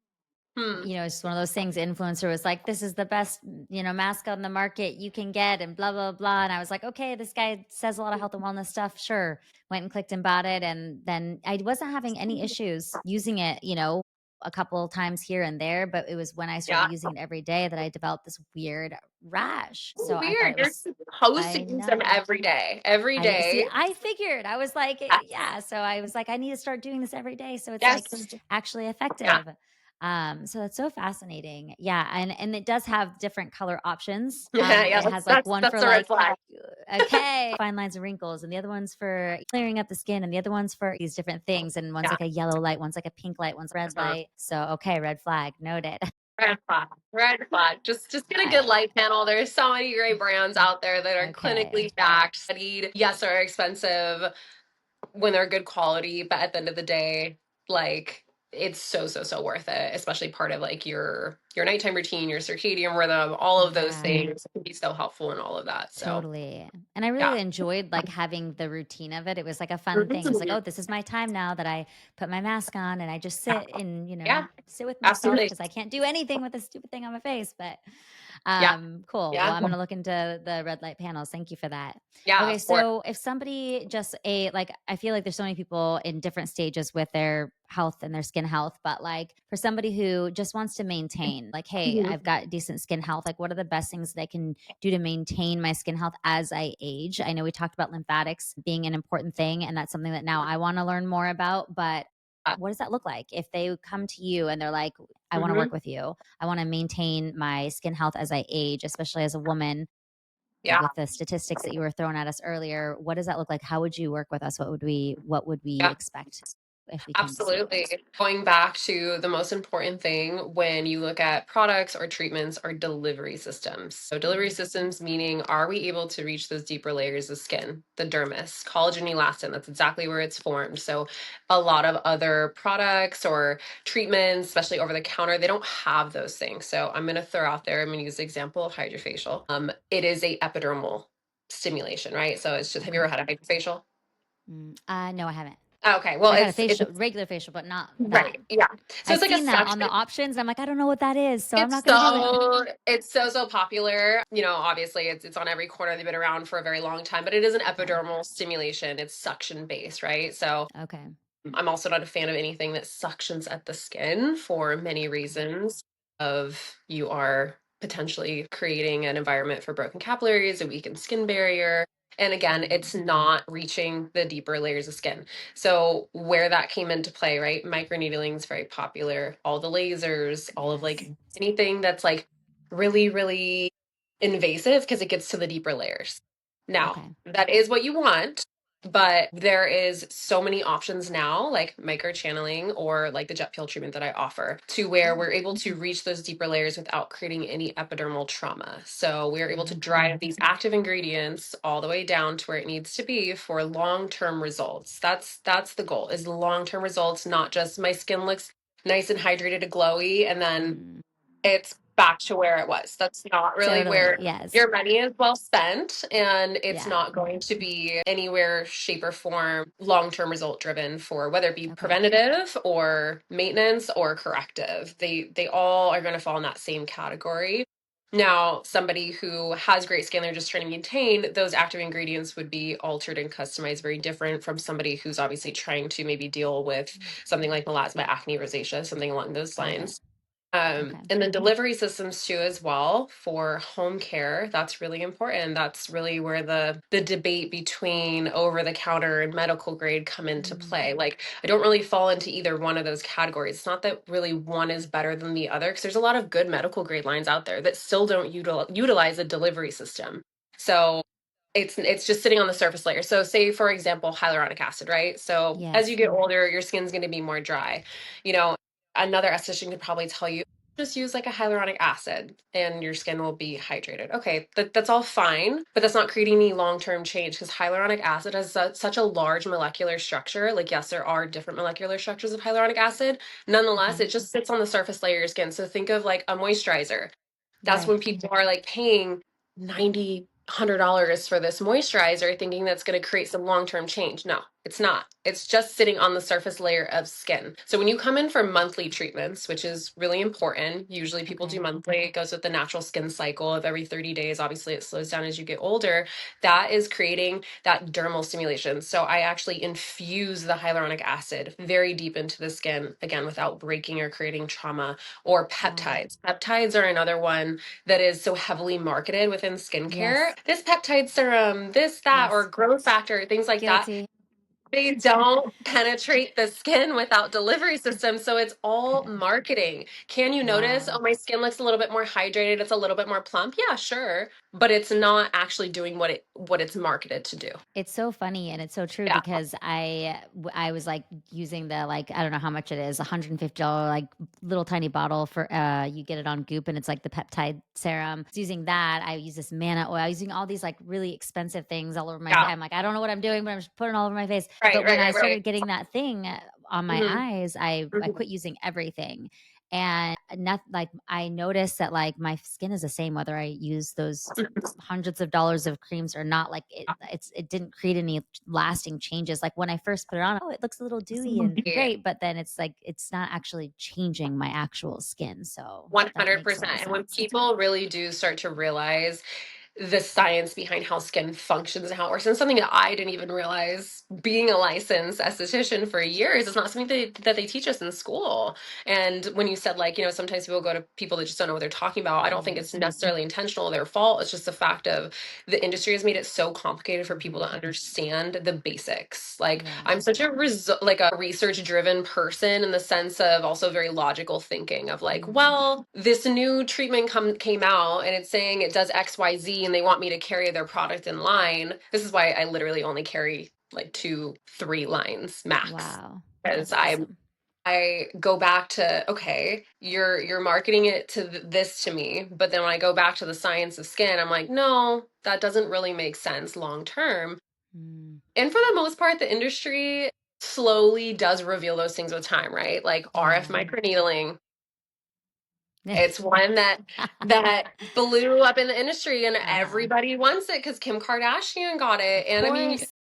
Speaker 2: Hmm.
Speaker 1: It's one of those things. Influencer was like, "This is the best, mask on the market you can get," and blah blah blah. And I was like, "Okay, this guy says a lot of health and wellness stuff. Sure." Went and clicked and bought it, and then I wasn't having any issues using it. A couple times here and there, but it was when I started
Speaker 2: Yeah.
Speaker 1: using it every day that I developed this weird rash. So I thought
Speaker 2: Weird.
Speaker 1: it
Speaker 2: You're
Speaker 1: was.
Speaker 2: supposed to
Speaker 1: I
Speaker 2: use them
Speaker 1: know.
Speaker 2: every day. Every
Speaker 1: I see.
Speaker 2: day.
Speaker 1: I figured. I was like,
Speaker 2: Yes.
Speaker 1: yeah. So I was like, I need to start doing this every day. So it's like
Speaker 2: Yes.
Speaker 1: actually
Speaker 2: Yeah.
Speaker 1: effective. So that's so fascinating. Yeah, and it does have different color options.
Speaker 2: Yeah.
Speaker 1: It
Speaker 2: That's
Speaker 1: has like
Speaker 2: that's
Speaker 1: one for
Speaker 2: that's a red
Speaker 1: like
Speaker 2: flag.
Speaker 1: okay, fine lines and wrinkles, and the other one's for clearing up the skin, and the other one's for these different things. And one's
Speaker 2: Yeah.
Speaker 1: like a yellow light, one's like a pink light, one's a red
Speaker 2: Uh,
Speaker 1: light. So okay, red flag noted.
Speaker 2: red flag. Red flag. Just get a good
Speaker 1: I,
Speaker 2: light panel. There's so many great brands out there that are
Speaker 1: okay.
Speaker 2: clinically backed, studied. Yes, are expensive when they're good quality, but at the end of the day, like it's so, so, so worth it, especially part of like your nighttime routine, your circadian rhythm, all of those
Speaker 1: Yeah.
Speaker 2: things can be so helpful in all of that. So
Speaker 1: Totally. And I
Speaker 2: yeah.
Speaker 1: really enjoyed like having the routine of it. It was like a fun thing. It was like,
Speaker 2: Mhm.
Speaker 1: oh, this is my time now that I put my mask on and I just sit and,
Speaker 2: Yeah,
Speaker 1: sit with myself
Speaker 2: absolutely.
Speaker 1: because I can't do anything with this stupid thing on my face. But
Speaker 2: Yeah.
Speaker 1: cool. Well,
Speaker 2: Yeah.
Speaker 1: I'm gonna look into the red light panels. Thank you for that.
Speaker 2: Yeah,
Speaker 1: Okay,
Speaker 2: of course.
Speaker 1: so if somebody just ate like I feel like there's so many people in different stages with their health and their skin health, but like for somebody who just wants to maintain, like, hey,
Speaker 2: Mhm.
Speaker 1: I've got decent skin health, like what are the best things that I can do to maintain my skin health as I age? I know we talked about lymphatics being an important thing, and that's something that now I want to learn more about, but what does that look like if they come to you and they're like, I want to work
Speaker 2: Mhm.
Speaker 1: with you. I want to maintain my skin health as I age, especially as a woman
Speaker 2: Yeah.
Speaker 1: with the statistics that you were throwing at us earlier. What does that look like? How would you work with us? What would we
Speaker 2: Yeah.
Speaker 1: expect if we came to see you?
Speaker 2: Absolutely. Going back to the most important thing when you look at products or treatments are delivery systems. So, delivery
Speaker 1: Mm,
Speaker 2: systems meaning are we able to reach those deeper layers of skin, the dermis, collagen elastin, that's exactly where it's formed. So, a lot of other products or treatments, especially over the counter, they don't have those things. So, I'm going to throw out there, I'm going to use the example of hydrofacial. It is a epidermal stimulation, right? So, it's just, have you
Speaker 1: okay.
Speaker 2: ever had a hydrofacial?
Speaker 1: No, I haven't.
Speaker 2: Okay, well,
Speaker 1: I've had a
Speaker 2: it's
Speaker 1: facial, regular facial, but not that.
Speaker 2: right. Yeah. So
Speaker 1: I've
Speaker 2: it's like a
Speaker 1: seen that on
Speaker 2: suction.
Speaker 1: the options. I'm like, I don't know what that is, so I'm
Speaker 2: It's
Speaker 1: not going to do it.
Speaker 2: so popular. Obviously it's on every corner. They've been around for a very long time, but it is an
Speaker 1: Okay.
Speaker 2: epidermal stimulation. It's suction based, right? So
Speaker 1: Okay.
Speaker 2: I'm also not a fan of anything that suctions at the skin for many reasons of you are potentially creating an environment for broken capillaries, a weakened skin barrier. And again,
Speaker 1: Mm,
Speaker 2: it's not reaching the deeper layers of skin. So where that came into play, right? Microneedling is very popular. All the lasers, all of
Speaker 1: yes.
Speaker 2: like anything that's like really, really invasive because it gets to the deeper layers. Now,
Speaker 1: Okay.
Speaker 2: that is what you want, but there is so many options now, like microchanneling or like the jet peel treatment that I offer, to where we're able to reach those deeper layers without creating any epidermal trauma. So we're able to
Speaker 1: Mm.
Speaker 2: drive these active ingredients all the way down to where it needs to be for long-term results. That's the goal, is long-term results, not just my skin looks nice and hydrated and glowy, and then
Speaker 1: Mm.
Speaker 2: it's back to where it was. That's not really
Speaker 1: Totally.
Speaker 2: where
Speaker 1: Yes.
Speaker 2: your money is well spent, and it's
Speaker 1: Yeah.
Speaker 2: not going to be anywhere, shape, or form long-term result driven for whether it be
Speaker 1: Okay.
Speaker 2: preventative or maintenance or corrective. They all are going to fall in that same category. Now, somebody who has great skin, they're just trying to maintain, those active ingredients would be altered and customized very different from somebody who's obviously trying to maybe deal with something like melasma, acne, rosacea, something along those
Speaker 1: Got it.
Speaker 2: lines.
Speaker 1: Okay.
Speaker 2: And then delivery systems too, as well, for home care. That's really important. That's really where the debate between over the counter and medical grade come into
Speaker 1: Mm.
Speaker 2: play. Like, I don't really fall into either one of those categories. It's not that really one is better than the other, because there's a lot of good medical grade lines out there that still don't utilize a delivery system. So it's just sitting on the surface layer. So say for example hyaluronic acid, right? So as you
Speaker 1: Yes.
Speaker 2: get older, your skin's going to be more dry. You know, another esthetician could probably tell you just use like a hyaluronic acid and your skin will be hydrated. Okay, that's all fine, but that's not creating any long-term change because hyaluronic acid has such a large molecular structure. Like, yes, there are different molecular structures of hyaluronic acid. Nonetheless,
Speaker 1: Okay.
Speaker 2: it just sits on the surface layer of your skin. So think of like a moisturizer. That's
Speaker 1: Right.
Speaker 2: when people are like paying 90 $100 for this moisturizer thinking that's going to create some long-term change. No, it's not. It's just sitting on the surface layer of skin. So when you come in for monthly treatments, which is really important, usually people do
Speaker 1: Okay.
Speaker 2: monthly. It goes with the natural skin cycle of every 30 days. Obviously it slows down as you get older. That is creating that dermal stimulation. So I actually infuse the hyaluronic acid very deep into the skin, again without breaking or creating trauma. Or
Speaker 1: Got it.
Speaker 2: peptides. Peptides are another one that is so heavily marketed within skincare.
Speaker 1: Yes.
Speaker 2: This peptide serum, this, that, or
Speaker 1: Yes.
Speaker 2: growth factor, things like that.
Speaker 1: Guilty.
Speaker 2: They don't penetrate the skin without delivery systems. So it's all
Speaker 1: Okay.
Speaker 2: marketing. Can you notice,
Speaker 1: Wow.
Speaker 2: oh, my skin looks a little bit more hydrated, it's a little bit more plump? Yeah, sure. But it's not actually doing what it's marketed to do.
Speaker 1: It's so funny and it's so true
Speaker 2: Yeah.
Speaker 1: because I was like using the like I don't know how much it is, $150 like little tiny bottle for you get it on Goop and it's like the peptide serum. I was using that. I use this manna oil. I was using all these like really expensive things all over my face.
Speaker 2: Yeah.
Speaker 1: I'm like, I don't know what I'm doing, but I'm just putting it all over my face.
Speaker 2: Right,
Speaker 1: But when
Speaker 2: right,
Speaker 1: I
Speaker 2: right, right.
Speaker 1: started getting that thing on my
Speaker 2: Hmm.
Speaker 1: eyes, I
Speaker 2: Hmm.
Speaker 1: quit using everything. And not like I noticed that like my skin is the same whether I use those hundreds of dollars of creams or not. Like it didn't create any lasting changes. Like when I first put it on, oh, it looks a little dewy and
Speaker 2: Yeah.
Speaker 1: great, but then it's like it's not actually changing my actual skin. So that makes a
Speaker 2: 100%.
Speaker 1: lot of
Speaker 2: And when
Speaker 1: sense.
Speaker 2: people really do start to realize the science behind how skin functions and how it works, and something that I didn't even realize being a licensed esthetician for years, is not something that they teach us in school. And when you said, like, sometimes people go to people that just don't know what they're talking about, I don't think
Speaker 1: Mm-hmm.
Speaker 2: it's necessarily intentional, their fault. It's just the fact of the industry has made it so complicated for people
Speaker 1: Mm-hmm.
Speaker 2: to understand the basics. Like,
Speaker 1: Yeah.
Speaker 2: I'm such a like a research driven person in the sense of also very logical thinking of like,
Speaker 1: Mm-hmm.
Speaker 2: well, this new treatment came out and it's saying it does XYZ and they want me to carry their product in line. This is why I literally only carry like 2, 3 lines max.
Speaker 1: Wow.
Speaker 2: Because
Speaker 1: That's
Speaker 2: I
Speaker 1: awesome.
Speaker 2: I go back to, okay, you're marketing it to this to me, but then when I go back to the science of skin, I'm like, no, that doesn't really make sense long term.
Speaker 1: Mm.
Speaker 2: And for the most part, the industry slowly does reveal those things with time, right? Like RF
Speaker 1: Yeah.
Speaker 2: microneedling. It's one that blew up in the industry and
Speaker 1: Uh-huh.
Speaker 2: everybody wants it because Kim Kardashian got it.
Speaker 1: Of
Speaker 2: And I mean,
Speaker 1: course.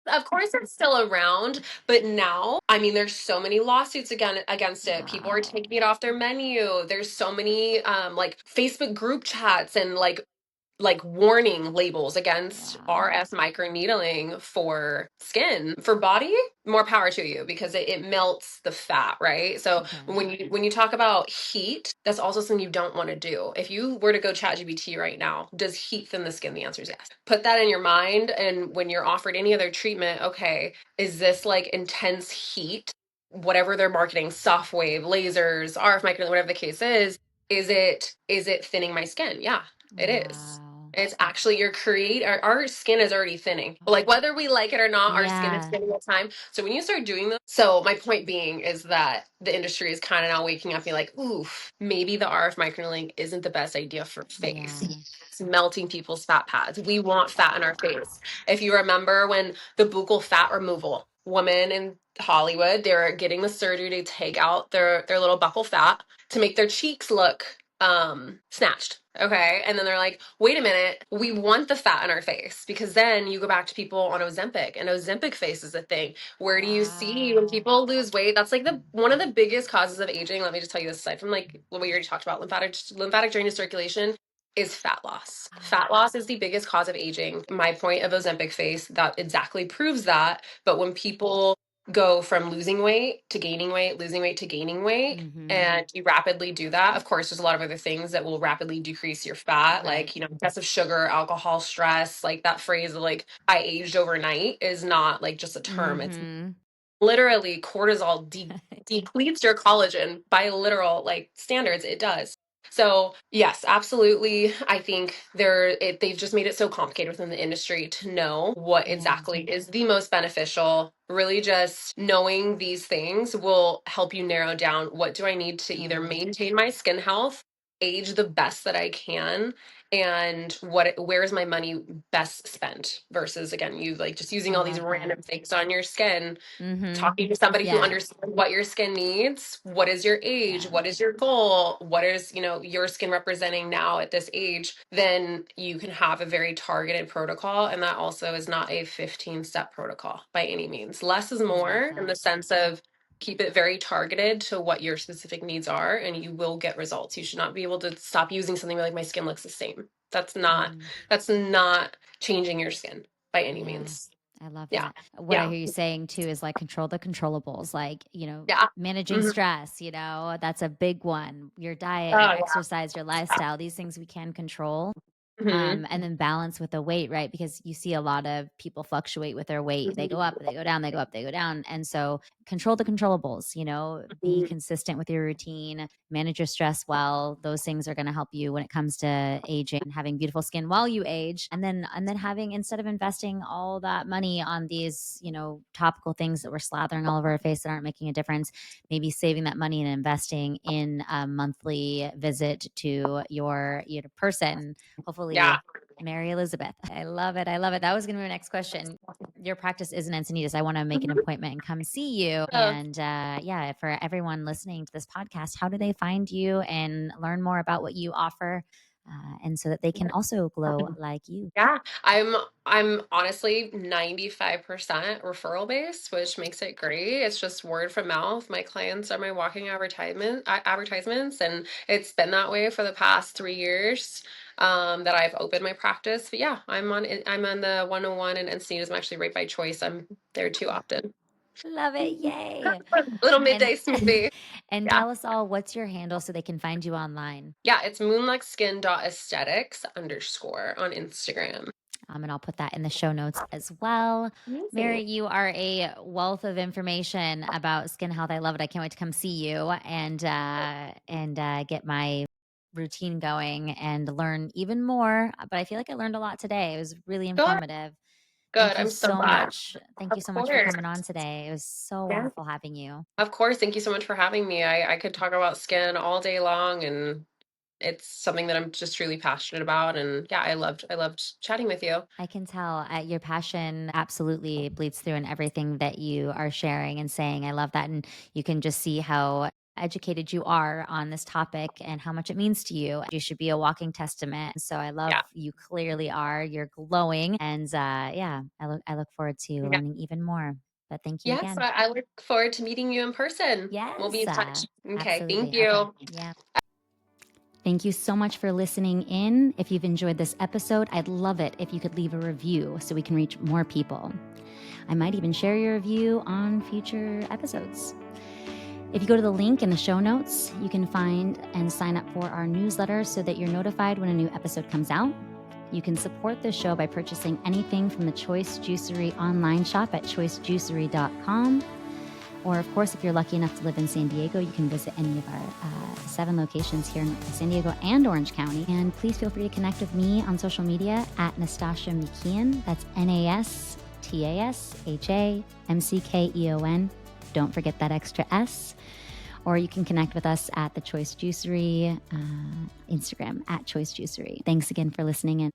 Speaker 2: of course it's still around, but now, I mean, there's so many lawsuits against it. People are
Speaker 1: Wow.
Speaker 2: taking it off their menu. There's so many like Facebook group chats and like warning labels against
Speaker 1: Wow.
Speaker 2: RF microneedling for skin. For body, more power to you because it melts the fat, right? So
Speaker 1: Okay.
Speaker 2: when you talk about heat, that's also something you don't want to do. If you were to go chat GBT right now, does heat thin the skin? The answer is yes. Put that in your mind, and when you're offered any other treatment, okay, is this like intense heat? Whatever they're marketing, soft wave, lasers, RF microneedling, whatever the case is it thinning my skin? Yeah, it is.
Speaker 1: Wow.
Speaker 2: It's actually our skin is already thinning. Like whether we like it or not, our skin is
Speaker 1: Yeah.
Speaker 2: thinning at time. So when you start doing this, so my point being is that the industry is kind of now waking up, being like, oof, maybe the RF microneedling isn't the best idea for face.
Speaker 1: Yeah.
Speaker 2: It's melting people's fat pads. We want fat in our face. If you remember when the buccal fat removal, women in Hollywood, they're getting the surgery to take out their little buccal fat to make their cheeks look snatched. Okay. And then they're like, wait a minute, we want the fat in our face, because then you go back to people on Ozempic, and Ozempic face is a thing. Where do you see when
Speaker 1: Wow.
Speaker 2: people lose weight? That's like the one of the biggest causes of aging. Let me just tell you this, aside from like what we already talked about, lymphatic drainage circulation is fat loss. Fat loss is the biggest cause of aging. My point of Ozempic face, that exactly proves that. But when people go from losing weight to gaining weight, losing weight to gaining weight,
Speaker 1: Mm-hmm.
Speaker 2: and you rapidly do that, of course, there's a lot of other things that will rapidly decrease your fat,
Speaker 1: Right.
Speaker 2: like, excessive sugar, alcohol, stress. Like that phrase of like, I aged overnight is not like just a term. It's
Speaker 1: Mm-hmm.
Speaker 2: literally cortisol depletes your collagen by literal like standards. It does. So yes, absolutely. I think they've just made it so complicated within the industry to know what
Speaker 1: Yeah.
Speaker 2: exactly is the most beneficial. Really, just knowing these things will help you narrow down, what do I need to either
Speaker 1: Totally.
Speaker 2: maintain my skin health, age the best that I can, and where is my money best spent, versus again, you like just using
Speaker 1: I
Speaker 2: all these
Speaker 1: love that.
Speaker 2: random things on your skin.
Speaker 1: Mm-hmm.
Speaker 2: Talking to somebody who
Speaker 1: Yeah.
Speaker 2: understands what your skin needs, what is your age,
Speaker 1: Yeah.
Speaker 2: what is your goal, what is, your skin representing now at this age, then you can have a very targeted protocol. And that also is not a 15-step protocol by any means. Less is
Speaker 1: I love
Speaker 2: more, in
Speaker 1: that.
Speaker 2: the sense of keep it very targeted to what your specific needs are, and you will get results. You should not be able to stop using something like, my skin looks the same.
Speaker 1: Mm.
Speaker 2: That's not changing your skin by any
Speaker 1: Yeah.
Speaker 2: means.
Speaker 1: I love
Speaker 2: Yeah.
Speaker 1: that. What I
Speaker 2: Yeah.
Speaker 1: hear you saying too is like control the controllables, like,
Speaker 2: Yeah.
Speaker 1: managing
Speaker 2: Mhm.
Speaker 1: stress, that's a big one. Your diet, your
Speaker 2: Oh yeah.
Speaker 1: exercise, your lifestyle, these things we can control.
Speaker 2: Mhm.
Speaker 1: And then balance with the weight, right? Because you see a lot of people fluctuate with their weight. They go up, they go down, they go up, they go down. And so control the controllables, be
Speaker 2: Mhm.
Speaker 1: consistent with your routine, manage your stress well. Those things are going to help you when it comes to aging, having beautiful skin while you age. And then having, instead of investing all that money on these, topical things that we're slathering all over our face that aren't making a difference, maybe saving that money and investing in a monthly visit to your person.
Speaker 2: Yeah.
Speaker 1: Hopefully, Mary Elizabeth. I love it. I love it. That was going to be my next question. Your practice is in Encinitas. I want to make an
Speaker 2: Mhm.
Speaker 1: appointment and come see you.
Speaker 2: Oh,
Speaker 1: And yeah, for everyone listening to this podcast, how do they find you and learn more about what you offer? And so that they can also glow like you.
Speaker 2: yeah. I'm honestly 95% referral based, which makes it great. It's just word from mouth. My clients are my walking advertisements, and it's been that way for the past 3 years that I've opened my practice. But yeah, I'm on the 101 in Encinitas. I'm actually right by Choice. I'm there too often.
Speaker 1: Love it. Yay.
Speaker 2: Little
Speaker 1: And
Speaker 2: midday smoothie.
Speaker 1: and
Speaker 2: Yeah.
Speaker 1: tell us all, what's your handle so they can find you online?
Speaker 2: Yeah, it's moonluxskin.aesthetics _ on Instagram.
Speaker 1: And I'll put that in the show notes as well. Mary,
Speaker 2: Amazing.
Speaker 1: you are a wealth of information about skin health. I love it. I can't wait to come see you and get my routine going and learn even more. But I feel like I learned a lot today. It was really
Speaker 2: Good,
Speaker 1: informative.
Speaker 2: good.
Speaker 1: Thank you
Speaker 2: I'm so
Speaker 1: so
Speaker 2: glad.
Speaker 1: much. Thank you
Speaker 2: Of
Speaker 1: so much for
Speaker 2: course.
Speaker 1: coming on today. It was so
Speaker 2: Yeah.
Speaker 1: wonderful having you.
Speaker 2: Of course. Thank you so much for having me. I could talk about skin all day long, and it's something that I'm just truly passionate about. And yeah, I loved chatting with you.
Speaker 1: I can tell your passion absolutely bleeds through in everything that you are sharing and saying. I love that. And you can just see how educated you are on this topic and how much it means to you. You should be a walking testament. So I love
Speaker 2: Yeah.
Speaker 1: you clearly are. You're glowing. And yeah, I look forward to
Speaker 2: Yeah.
Speaker 1: learning even more. But thank you
Speaker 2: Yes,
Speaker 1: again.
Speaker 2: I look forward to meeting you in person. We'll be
Speaker 1: Yes,
Speaker 2: in touch. Okay. Thank
Speaker 1: absolutely. Okay.
Speaker 2: you.
Speaker 1: Yeah. Thank you so much for listening in. If you've enjoyed this episode, I'd love it if you could leave a review so we can reach more people. I might even share your review on future episodes. If you go to the link in the show notes, you can find and sign up for our newsletter so that you're notified when a new episode comes out. You can support this show by purchasing anything from the Choice Juicery online shop at choicejuicery.com. Or, of course, if you're lucky enough to live in San Diego, you can visit any of our 7 locations here in San Diego and Orange County. And please feel free to connect with me on social media at Nastasha McKeon. That's NASTASHAMCKEON. Don't forget that extra S. Or you can connect with us at the Choice Juicery Instagram at Choice Juicery. Thanks again for listening in.